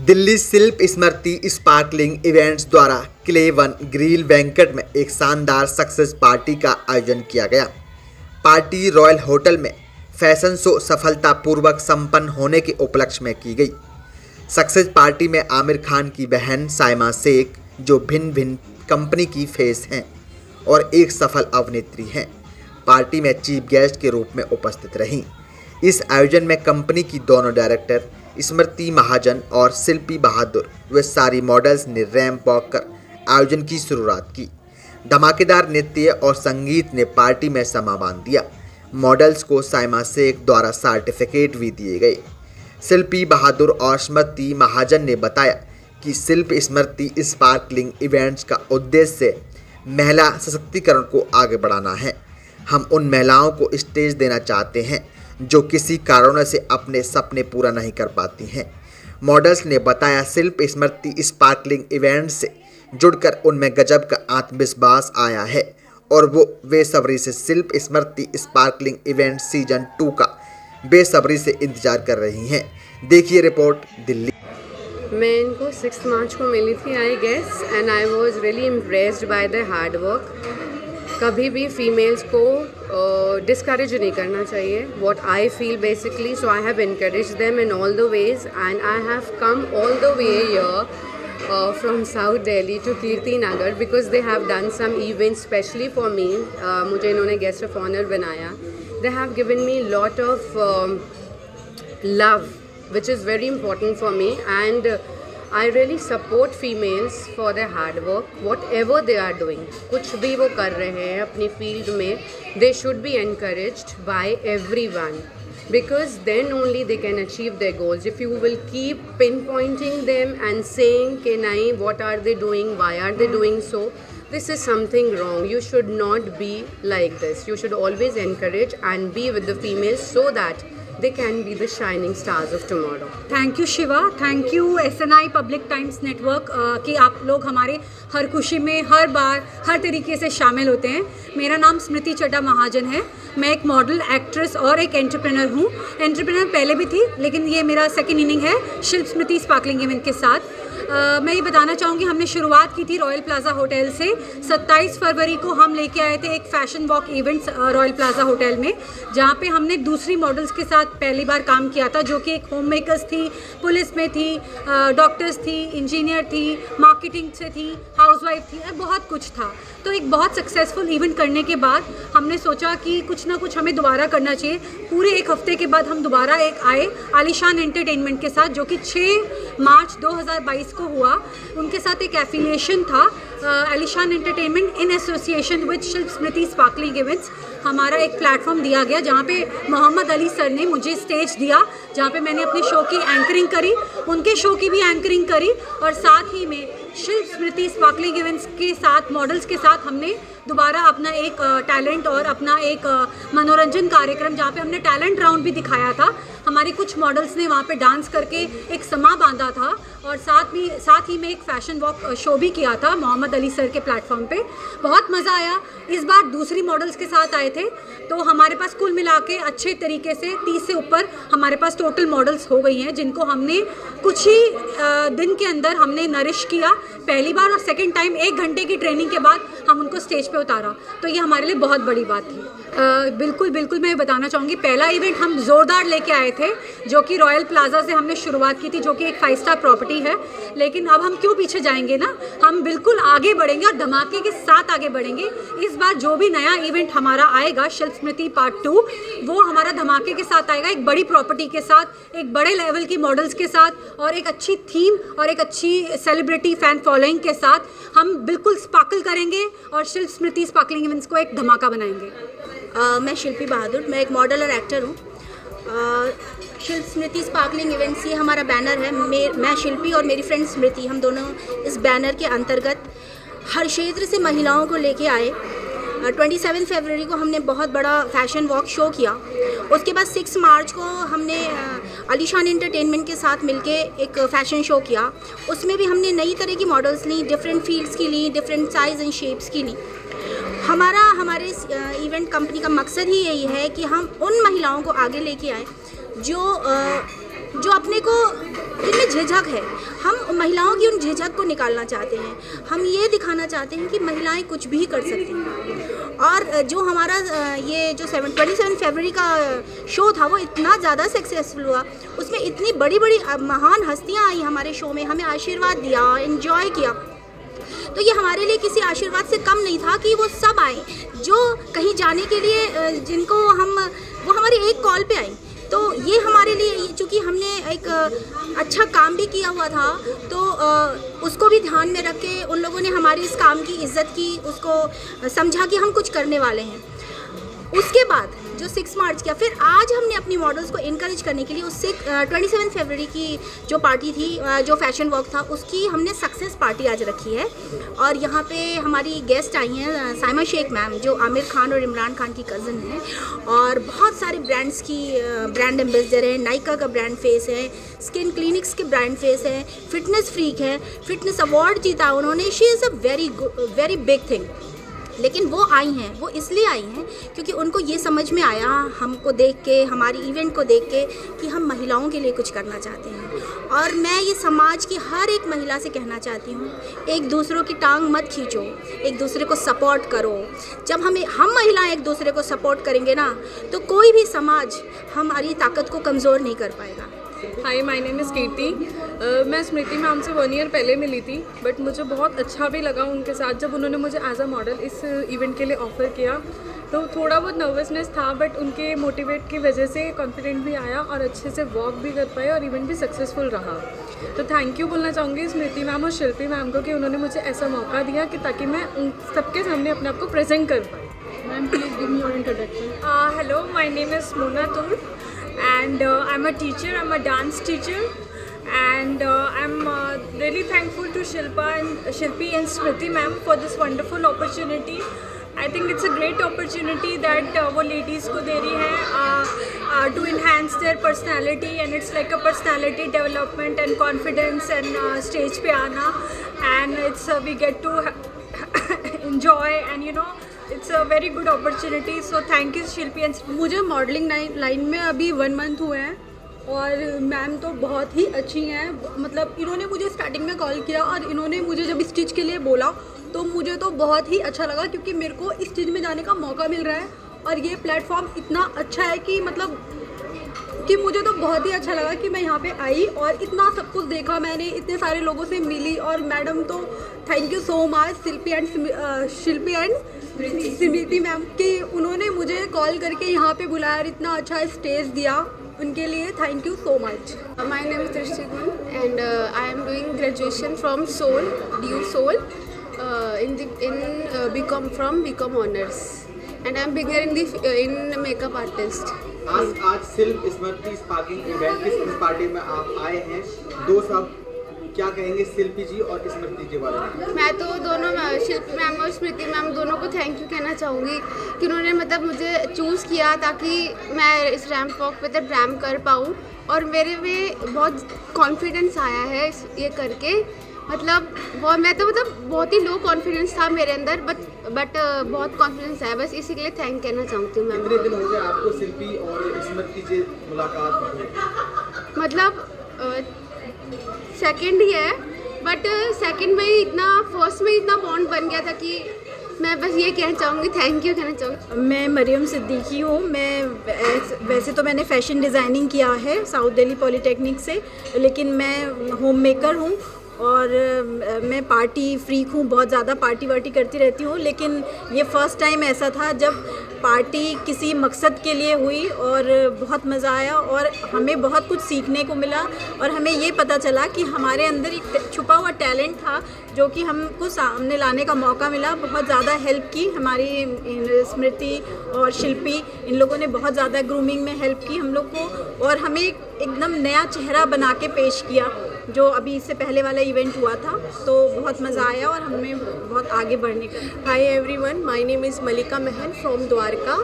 दिल्ली शिल्प स्मृति sparkling events द्वारा clay one grill banquet में एक शानदार सक्सेस पार्टी का आयोजन किया गया। पार्टी रॉयल होटल में फैशन शो सफलतापूर्वक संपन्न होने के उपलक्ष्य में की गई। सक्सेस पार्टी में आमिर खान की बहन साइमा शेख, जो भिन्न भिन्न कंपनी की फेस हैं और एक सफल अभिनेत्री हैं, पार्टी में चीफ गेस्ट के रूप में उपस्थित रहीं। इस आयोजन में कंपनी की दोनों डायरेक्टर स्मृति महाजन और शिल्पी बहादुर व सारी मॉडल्स ने रैंप वॉक कर आयोजन की शुरुआत की। धमाकेदार नृत्य और संगीत ने पार्टी में समा बांध दिया। मॉडल्स को साइमा शेख द्वारा सर्टिफिकेट भी दिए गए। शिल्पी बहादुर और स्मृति महाजन ने बताया कि शिल्प स्मृति स्पार्कलिंग इवेंट्स का उद्देश्य महिला सशक्तिकरण को आगे बढ़ाना है। हम उन महिलाओं को स्टेज देना चाहते हैं जो किसी कारणों से अपने सपने पूरा नहीं कर पाती हैं। मॉडल्स ने बताया शिल्प स्मृति स्पार्कलिंग इवेंट से जुड़कर उनमें गजब का आत्मविश्वास आया है और वो बेसब्री से शिल्प स्मृति स्पार्कलिंग इवेंट सीजन 2 का बेसब्री से इंतजार कर रही हैं। देखिए रिपोर्ट दिल्ली। मैं इनको 6 मार्च को मिली थी I guess, and I was really impressed by the hard work. कभी भी फीमेल्स को डिस्करेज नहीं करना चाहिए, what I feel basically. So I have encourage them in all the ways and I have come all the way here from south Delhi to Kirti Nagar because they have done some events specially for me. मुझे इन्होंने guest of honour बनाया। They have given me lot of love which is very important for me, and I really support females for their hard work, whatever they are doing. कुछ भी वो कर रहे हैं अपनी फील्ड में, they should be encouraged by everyone because then only they can achieve their goals. If you will keep pinpointing them and saying कि नहीं, what are they doing, why are they doing so, this is something wrong. You should not be like this. You should always encourage and be with the females so that they can be the shining stars of tomorrow. Thank you Shiva, thank you SNI public times network कि आप लोग हमारे हर खुशी में हर बार हर तरीके से शामिल होते हैं। मेरा नाम स्मृति चड्ढा महाजन है। मैं एक मॉडल, एक्ट्रेस और एक एंटरप्रेन्योर हूँ। एंटरप्रेन्योर पहले भी थी, लेकिन ये मेरा सेकेंड इनिंग है शिल्प स्मृति स्पार्कलिंग इवेंट के साथ। मैं ये बताना चाहूँगी, हमने शुरुआत की थी रॉयल प्लाजा होटल से। 27 फरवरी को हम लेके आए थे एक fashion walk events royal plaza hotel में, जहाँ पे हमने दूसरी मॉडल्स के साथ पहली बार काम किया था, जो कि एक होम मेकर्स थी, पुलिस में थी, डॉक्टर्स थी, इंजीनियर थी, मार्केटिंग से थी, हाउसवाइफ थी, बहुत कुछ था। तो एक बहुत सक्सेसफुल इवेंट करने के बाद हमने सोचा कि कुछ ना कुछ हमें दोबारा करना चाहिए। पूरे एक हफ्ते के बाद हम दोबारा एक आए आलिशान एंटरटेनमेंट के साथ, जो कि 6 मार्च 2022 को हुआ। उनके साथ एक एफिलिएशन था आलिशान एंटरटेनमेंट इन एसोसिएशन विद शिल्प स्मृति स्पार्कलिंग इवेंट्स। हमारा एक प्लेटफॉर्म दिया गया जहाँ पे मोहम्मद अली सर ने मुझे स्टेज दिया, जहाँ पे मैंने अपने शो की एंकरिंग करी, उनके शो की भी एंकरिंग करी, और साथ ही में शिल्प स्मृति स्पार्कलिंग इवेंट्स के साथ मॉडल्स के साथ हमने दोबारा अपना एक टैलेंट और अपना एक मनोरंजन कार्यक्रम, जहाँ पे हमने टैलेंट राउंड भी दिखाया था। हमारी कुछ मॉडल्स ने वहाँ पे डांस करके एक समा बांधा था, और साथ ही में एक फैशन वॉक शो भी किया था मोहम्मद अली सर के प्लेटफॉर्म पे। बहुत मज़ा आया। इस बार दूसरी मॉडल्स के साथ आए थे, तो हमारे पास कुल मिला के अच्छे तरीके से 30 से ऊपर हमारे पास टोटल मॉडल्स हो गई हैं, जिनको हमने कुछ ही दिन के अंदर हमने नरिश किया पहली बार, और सेकेंड टाइम 1 घंटे की ट्रेनिंग के बाद हम उनको स्टेज पे उतारा। तो ये हमारे लिए बहुत बड़ी बात थी। बिल्कुल मैं बताना चाहूँगी, पहला इवेंट हम ज़ोरदार लेके आए थे, जो कि रॉयल प्लाजा से हमने शुरुआत की थी, जो कि एक 5 स्टार प्रॉपर्टी है। लेकिन अब हम क्यों पीछे जाएंगे ना, हम बिल्कुल आगे बढ़ेंगे और धमाके के साथ आगे बढ़ेंगे। इस बार जो भी नया इवेंट हमारा आएगा शिल्प स्मृति पार्ट 2, वो हमारा धमाके के साथ आएगा, एक बड़ी प्रॉपर्टी के साथ, एक बड़े लेवल की मॉडल्स के साथ, और एक अच्छी थीम और एक अच्छी सेलिब्रिटी फैन फॉलोइंग के साथ हम बिल्कुल स्पार्कल करेंगे और शिल्प स्मृति स्पार्कलिंग इवेंट्स को एक धमाका बनाएंगे। मैं शिल्पी बहादुर, मैं एक मॉडल और एक्टर हूँ। शिल्प स्मृति स्पार्कलिंग इवेंट्स ये हमारा बैनर है। मैं शिल्पी और मेरी फ्रेंड स्मृति, हम दोनों इस बैनर के अंतर्गत हर क्षेत्र से महिलाओं को लेके आए। 27 फरवरी को हमने बहुत बड़ा फैशन वॉक शो किया। उसके बाद 6 मार्च को हमने आलिशान एंटरटेनमेंट के साथ मिलके एक फ़ैशन शो किया। उसमें भी हमने नई तरह की मॉडल्स ली, डिफरेंट फील्ड्स की ली, डिफरेंट साइज़ एंड शेप्स की ली। हमारे इवेंट कंपनी का मकसद ही यही है कि हम उन महिलाओं को आगे लेके आए जो जो अपने को जिनमें झिझक है, हम महिलाओं की उन झिझक को निकालना चाहते हैं। हम ये दिखाना चाहते हैं कि महिलाएं कुछ भी कर सकती हैं। और जो हमारा ये जो 27 फरवरी का शो था वो इतना ज़्यादा सक्सेसफुल हुआ, उसमें इतनी बड़ी बड़ी महान हस्तियां आई हमारे शो में, हमें आशीर्वाद दिया, एंजॉय किया। तो ये हमारे लिए किसी आशीर्वाद से कम नहीं था कि वो सब आए जो कहीं जाने के लिए जिनको वो हमारे एक कॉल पे आई। तो ये हमारे लिए, चूँकि हमने एक अच्छा काम भी किया हुआ था, तो उसको भी ध्यान में रख के उन लोगों ने हमारे इस काम की इज़्ज़त की, उसको समझा कि हम कुछ करने वाले हैं। उसके बाद जो 6 मार्च किया, फिर आज हमने अपनी मॉडल्स को इनकरेज करने के लिए उससे 27 फरवरी की जो पार्टी थी, जो फैशन वॉक था, उसकी हमने सक्सेस पार्टी आज रखी है। और यहाँ पे हमारी गेस्ट आई हैं साइमा शेख मैम, जो आमिर खान और इमरान खान की कज़न हैं, और बहुत सारे ब्रांड्स की ब्रांड एम्बेसडर हैं। नाइका का ब्रांड फेस है, स्किन क्लिनिक्स के ब्रांड फेस है, फिटनेस फ्रीक है, फिटनेस अवार्ड जीता उन्होंने। She is a very big thing. लेकिन वो आई हैं, वो इसलिए आई हैं क्योंकि उनको ये समझ में आया हमको देख के, हमारी इवेंट को देख के, कि हम महिलाओं के लिए कुछ करना चाहते हैं। और मैं ये समाज की हर एक महिला से कहना चाहती हूँ, एक दूसरों की टांग मत खींचो, एक दूसरे को सपोर्ट करो। जब हम महिलाएं एक दूसरे को सपोर्ट करेंगे ना, तो कोई भी समाज हमारी ताकत को कमज़ोर नहीं कर पाएगा। हाय, माय नेम इज़ कीर्ति। मैं स्मृति मैम से 1 ईयर पहले मिली थी, बट मुझे बहुत अच्छा भी लगा उनके साथ जब उन्होंने मुझे एज अ मॉडल इस इवेंट के लिए ऑफ़र किया। तो थोड़ा बहुत नर्वसनेस था, बट उनके मोटिवेट की वजह से कॉन्फिडेंट भी आया और अच्छे से वॉक भी कर पाए और इवेंट भी सक्सेसफुल रहा। तो थैंक यू बोलना चाहूँगी स्मृति मैम और शिल्पी मैम को कि उन्होंने मुझे ऐसा मौका दिया कि ताकि मैं उन सबके सामने अपने आप को प्रेजेंट कर पाई। Ma'am please give me your introduction. Hello, my name is Mona Toor and I'm a teacher, I'm a dance teacher, and I'm really thankful to Shilpi and Smriti ma'am for this wonderful opportunity. I think it's a great opportunity that वो ladies को दे रही है to enhance their personality, and it's like a personality development and confidence and stage पे आना, and it's we get to enjoy, and you know it's a very good opportunity. So thank you Shilpi and मुझे modelling line में अभी 1 month हुए हैं, और ma'am तो बहुत ही अच्छी हैं। मतलब इन्होंने मुझे स्टार्टिंग में कॉल किया और इन्होंने मुझे जब स्टिच के लिए बोला तो मुझे तो बहुत ही अच्छा लगा, क्योंकि मेरे को इस चीज़ में जाने का मौका मिल रहा है। और ये प्लेटफॉर्म इतना अच्छा है कि मतलब कि मुझे तो बहुत ही अच्छा लगा कि मैं यहाँ पे आई और इतना सब कुछ देखा मैंने, इतने सारे लोगों से मिली। और मैडम तो thank you so much Shilpi and Smriti ma'am कि उन्होंने मुझे कॉल करके यहाँ पे बुलाया और इतना अच्छा स्टेज दिया। उनके लिए thank you so much. My name is Drishti Gun, and I am doing graduation from Seoul, DU Seoul, in BCom Honors, and I am beginner in makeup artist. आज सिर्फ स्मृति स्पार्कलिंग इवेंट की इस party में आप आए हैं, दो सब क्या कहेंगे शिल्पी जी और स्मृति के बारे में? मैं तो दोनों शिल्पी मैम और स्मृति मैम दोनों को थैंक यू कहना चाहूँगी कि उन्होंने मतलब मुझे चूज़ किया ताकि मैं इस रैम्प वॉक पे तक रैम्प कर पाऊँ, और मेरे में बहुत कॉन्फिडेंस आया है ये करके। मतलब मैं तो बहुत ही लो कॉन्फिडेंस था मेरे अंदर, बट बहुत कॉन्फिडेंस है, बस इसी के लिए थैंक कहना चाहती हूँ मैम। कितने दिन हो गए आपको शिल्पी और स्मृति से मुलाकात हुई? मतलब सेकंड ही है, बट सेकंड में ही इतना, फर्स्ट में इतना बॉन्ड बन गया था कि मैं बस ये कहना चाहूँगी, थैंक यू कहना चाहूँगी। मैं मरियम सिद्दीकी हूँ। मैं वैसे तो मैंने फ़ैशन डिज़ाइनिंग किया है साउथ दिल्ली पॉलीटेक्निक से, लेकिन मैं होम मेकर हूँ और मैं पार्टी फ्रीक हूँ, बहुत ज़्यादा पार्टी वार्टी करती रहती हूँ। लेकिन ये फ़र्स्ट टाइम ऐसा था जब पार्टी किसी मकसद के लिए हुई और बहुत मज़ा आया और हमें बहुत कुछ सीखने को मिला, और हमें ये पता चला कि हमारे अंदर एक छुपा हुआ टैलेंट था जो कि हमको सामने लाने का मौका मिला। बहुत ज़्यादा हेल्प की हमारी स्मृति और शिल्पी, इन लोगों ने बहुत ज़्यादा ग्रूमिंग में हेल्प की हम लोग को, और हमें एकदम नया चेहरा बना के पेश किया। जो अभी इससे पहले वाला इवेंट हुआ था, तो बहुत मज़ा आया और हमें बहुत आगे बढ़ने का। Hi everyone, my name is Malika Mehan from Dwarka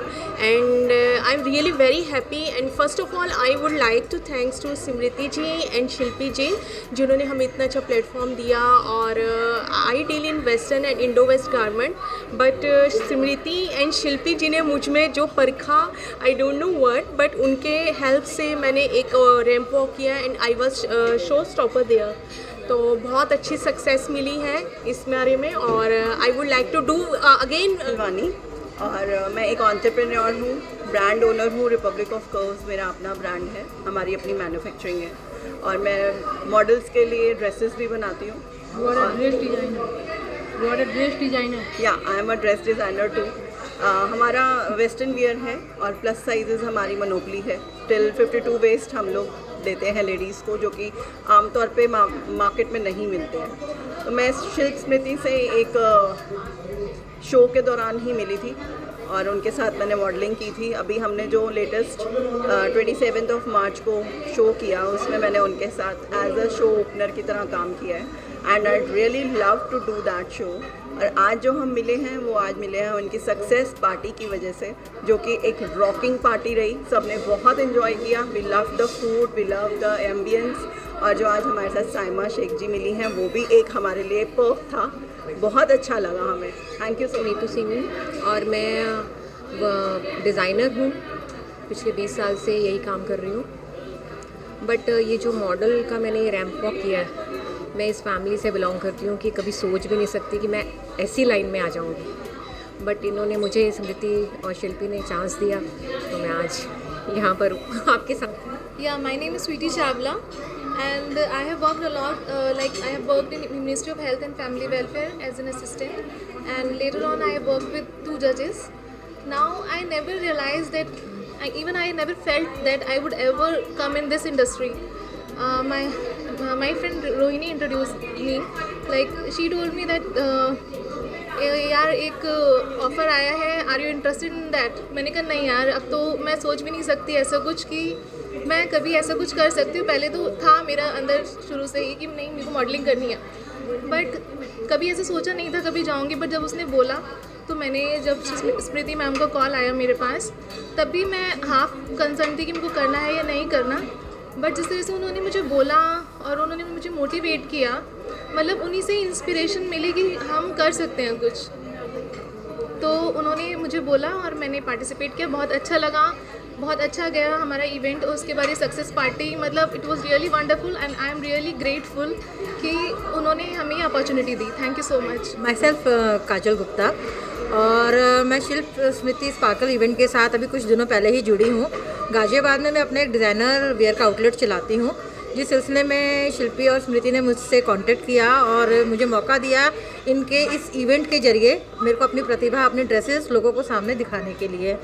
and I'm really very happy and first of all I would like to thanks to Smriti ji and Shilpi ji जिन्होंने हमें इतना अच्छा प्लेटफॉर्म दिया। और I deal in western and Indo West garment but Smriti and Shilpi जी ने मुझ में जो परखा I don't know what but उनके हेल्प से मैंने एक रैंप वॉक किया and I was show stopper there. तो बहुत अच्छी सक्सेस मिली है इस बारे में और I would like to do again. Vani और मैं एक एंटरप्रेन्योर हूँ, ब्रांड ओनर हूँ। रिपब्लिक ऑफ कर्व्स मेरा अपना ब्रांड है, हमारी अपनी मैन्युफैक्चरिंग है और मैं मॉडल्स के लिए ड्रेसेस भी बनाती हूँ। या I am a dress designer too. हमारा वेस्टर्न वियर है और प्लस साइजेस हमारी मोनोपली है। टिल 52 वेस्ट हम लोग देते हैं लेडीज़ को, जो कि आमतौर पे मार्केट में नहीं मिलते हैं। तो मैं शिल्प स्मृति से एक शो के दौरान ही मिली थी और उनके साथ मैंने मॉडलिंग की थी। अभी हमने जो लेटेस्ट 27 मार्च को शो किया उसमें मैंने उनके साथ एज अ शो ओपनर की तरह काम किया है and I really love to do that show. और आज जो हम मिले हैं वो आज मिले हैं उनकी सक्सेस पार्टी की वजह से, जो कि एक रॉकिंग पार्टी रही। सब ने बहुत इन्जॉय किया। We love the food, we love the ambience. और जो आज हमारे साथ साइमा शेख जी मिली हैं वो भी एक हमारे लिए पर्क था। बहुत अच्छा लगा हमें। थैंक यू सो नीतू सिंह और मैं डिज़ाइनर हूँ, पिछले 20 साल से यही काम कर रही हूँ। बट ये जो मॉडल का मैंने ये रैंप वॉक किया है, मैं इस फैमिली से बिलोंग करती हूँ कि कभी सोच भी नहीं सकती कि मैं ऐसी लाइन में आ जाऊँगी। बट इन्होंने मुझे, स्मृति और शिल्पी ने चांस दिया तो मैं आज यहाँ पर हूँ आपके साथ। Yeah, my name is Sweetie Chavla and I have worked a lot, I have worked in Ministry of Health and Family Welfare as an assistant and later on I have worked with 2 judges. Now I never realized that, I never felt that I would ever come in this industry. My friend Rohini introduced me, like she told me that यार एक offer आया है, are you interested in that. मैंने कहा नहीं यार, अब तो मैं सोच भी नहीं सकती ऐसा कुछ कि मैं कभी ऐसा कुछ कर सकती हूँ। पहले तो था मेरा अंदर शुरू से ही कि नहीं, मेरे को मॉडलिंग करनी है, बट कभी ऐसे सोचा नहीं था कभी जाऊँगी। बट जब उसने बोला तो मैंने, जब स्मृति मैम का कॉल आया मेरे पास, तब भी मैं हाफ कंसर्न थी कि मेरे को करना है या नहीं करना। बट जिस तरह से उन्होंने मुझे बोला और उन्होंने मुझे मोटिवेट किया, मतलब उन्हीं से इंस्पिरेशन मिली कि हम कर सकते हैं कुछ। तो उन्होंने मुझे बोला और मैंने पार्टिसिपेट किया, बहुत अच्छा लगा, बहुत अच्छा गया हमारा इवेंट। उसके बाद ये सक्सेस पार्टी, मतलब it was really wonderful and I am really grateful कि उन्होंने हमें ये अपॉर्चुनिटी दी। Thank you so much. Myself Kajal Gupta और मैं शिल्प स्मृति स्पार्कल इवेंट के साथ अभी कुछ दिनों पहले ही जुड़ी हूँ। गाज़ियाबाद में मैं अपना एक डिज़ाइनर वेयर का आउटलेट चलाती हूँ, जिस सिलसिले में शिल्पी और स्मृति ने मुझसे कांटेक्ट किया और मुझे मौका दिया इनके इस इवेंट के ज़रिए मेरे को अपनी प्रतिभा, अपनी ड्रेसेस लोगों को सामने दिखाने के लिए।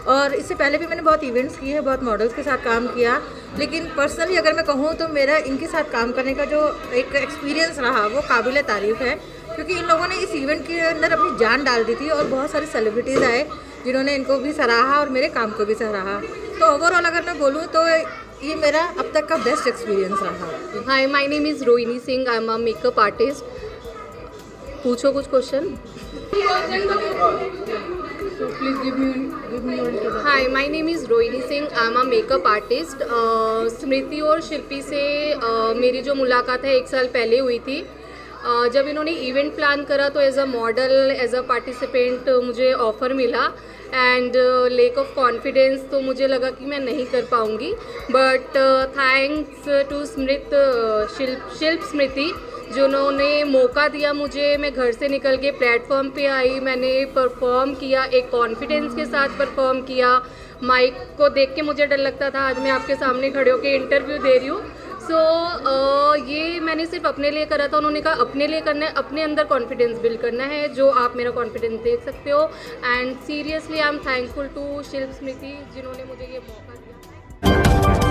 और इससे पहले भी मैंने बहुत इवेंट्स किए हैं, बहुत मॉडल्स के साथ काम किया, लेकिन पर्सनली अगर मैं कहूँ तो मेरा इनके साथ काम करने का जो एक एक्सपीरियंस रहा वो काबिल तारीफ़ है, क्योंकि इन लोगों ने इस इवेंट के अंदर अपनी जान डाल दी थी और बहुत सारे सेलिब्रिटीज़ आए जिन्होंने इनको भी सराहा और मेरे काम को भी सराहा। तो ओवरऑल अगर मैं बोलूँ तो ये मेरा अब तक का बेस्ट एक्सपीरियंस रहा। Hi, my name is Rohini Singh, I am a makeup artist. पूछो कुछ question. Hi, my name is Rohini Singh, I am a makeup artist. Smriti और शिल्पी से मेरी जो मुलाकात है 1 साल पहले हुई थी। जब इन्होंने इवेंट प्लान करा तो as a model, as a participant मुझे ऑफ़र मिला एंड लेक ऑफ कॉन्फिडेंस, तो मुझे लगा कि मैं नहीं कर पाऊँगी। But thanks to Shilpa Smriti जिन्होंने मौका दिया मुझे। मैं घर से निकल के प्लेटफॉर्म पे आई, मैंने परफॉर्म किया, एक कॉन्फिडेंस के साथ परफॉर्म किया। माइक को देख के मुझे डर लगता था, आज मैं आपके सामने खड़े होकर इंटरव्यू दे रही हूँ। ये मैंने सिर्फ अपने लिए करा था। उन्होंने कहा अपने लिए करना है, अपने अंदर कॉन्फिडेंस बिल्ड करना है, जो आप मेरा कॉन्फिडेंस देख सकते हो। And seriously I am thankful to Shilpa Smriti जिन्होंने मुझे ये मौका दिया।